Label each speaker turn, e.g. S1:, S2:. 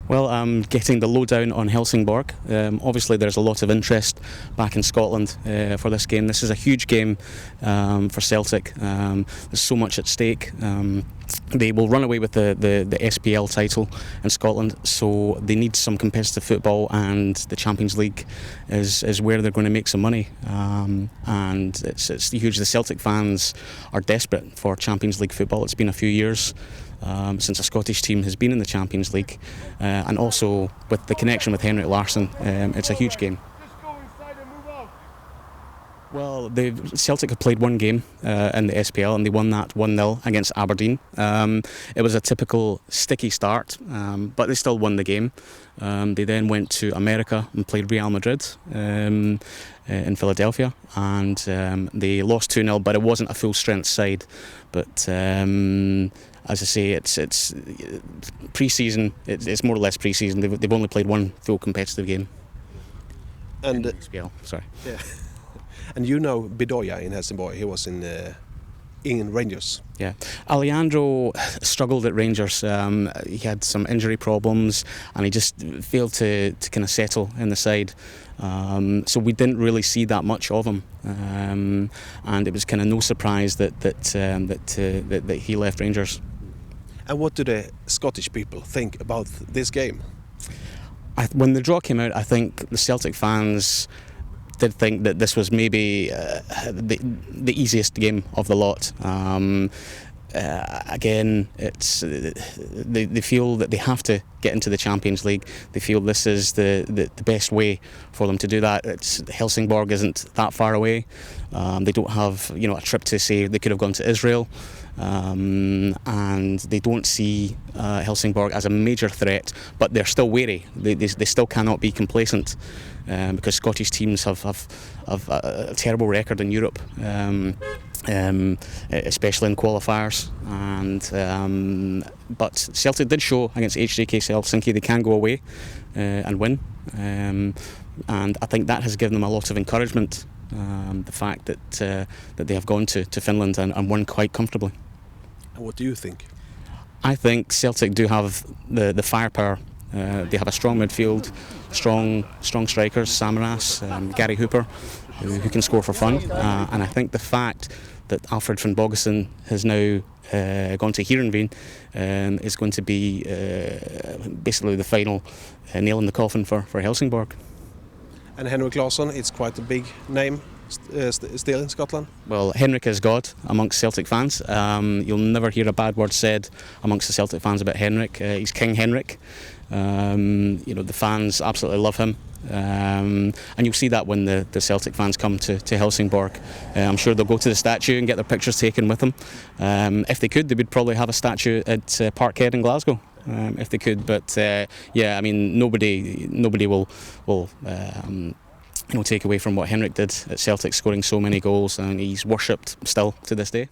S1: Well, I'm getting the lowdown on Helsingborg. Obviously, there's a lot of interest back in Scotland for this game. This is a huge game for Celtic. There's so much at stake. They will run away with the SPL title in Scotland, so they need some competitive football, and the Champions League is where they're going to make some money. And it's huge. The Celtic fans are desperate for Champions League football. It's been a few years since a Scottish team has been in the Champions League, and also with the connection with Henrik Larsson, it's a huge game. Well, Celtic have played one game in the SPL, and they won that 1-0 against Aberdeen. It was a typical sticky start, but they still won the game. They then went to America and played Real Madrid in Philadelphia, and they lost 2-0, but it wasn't a full strength side. But as I say, it's pre-season. It's more or less pre-season. They've only played one full competitive game.
S2: And
S1: SPL, sorry.
S2: Yeah. And you know Bedoya in Helsingborg. He was in Rangers.
S1: Yeah, Alejandro struggled at Rangers. He had some injury problems, and he just failed to kind of settle in the side. So we didn't really see that much of him, and it was kind of no surprise that he left Rangers.
S2: And what do the Scottish people think about this game?
S1: When the draw came out, I think the Celtic fans did think that this was maybe the easiest game of the lot. Again, they feel that they have to get into the Champions League. They feel this is the best way for them to do that. Helsingborg isn't that far away. They don't have a trip to say they could have gone to Israel, and they don't see Helsingborg as a major threat. But they're still wary. They still cannot be complacent. Because Scottish teams have a terrible record in Europe, especially in qualifiers. But Celtic did show against HJK Helsinki they can go away and win, and I think that has given them a lot of encouragement. The fact that they have gone to Finland and won quite comfortably.
S2: And what do you think?
S1: I think Celtic do have the firepower. They have a strong midfield, strong strikers, Samaras, Gary Hooper, who can score for fun. And I think the fact that Alfred van Bogason has now gone to Heerenveen is going to be basically the final nail in the coffin for Helsingborg.
S2: And Henrik Larsson, it's quite a big name still in Scotland.
S1: Well, Henrik is God amongst Celtic fans. You'll never hear a bad word said amongst the Celtic fans about Henrik. He's King Henrik. The fans absolutely love him, and you'll see that when the Celtic fans come to Helsingborg. I'm sure they'll go to the statue and get their pictures taken with him. If they could, they would probably have a statue at Parkhead in Glasgow, if they could. But yeah, I mean, nobody will take away from what Henrik did at Celtic, scoring so many goals, and he's worshipped still to this day.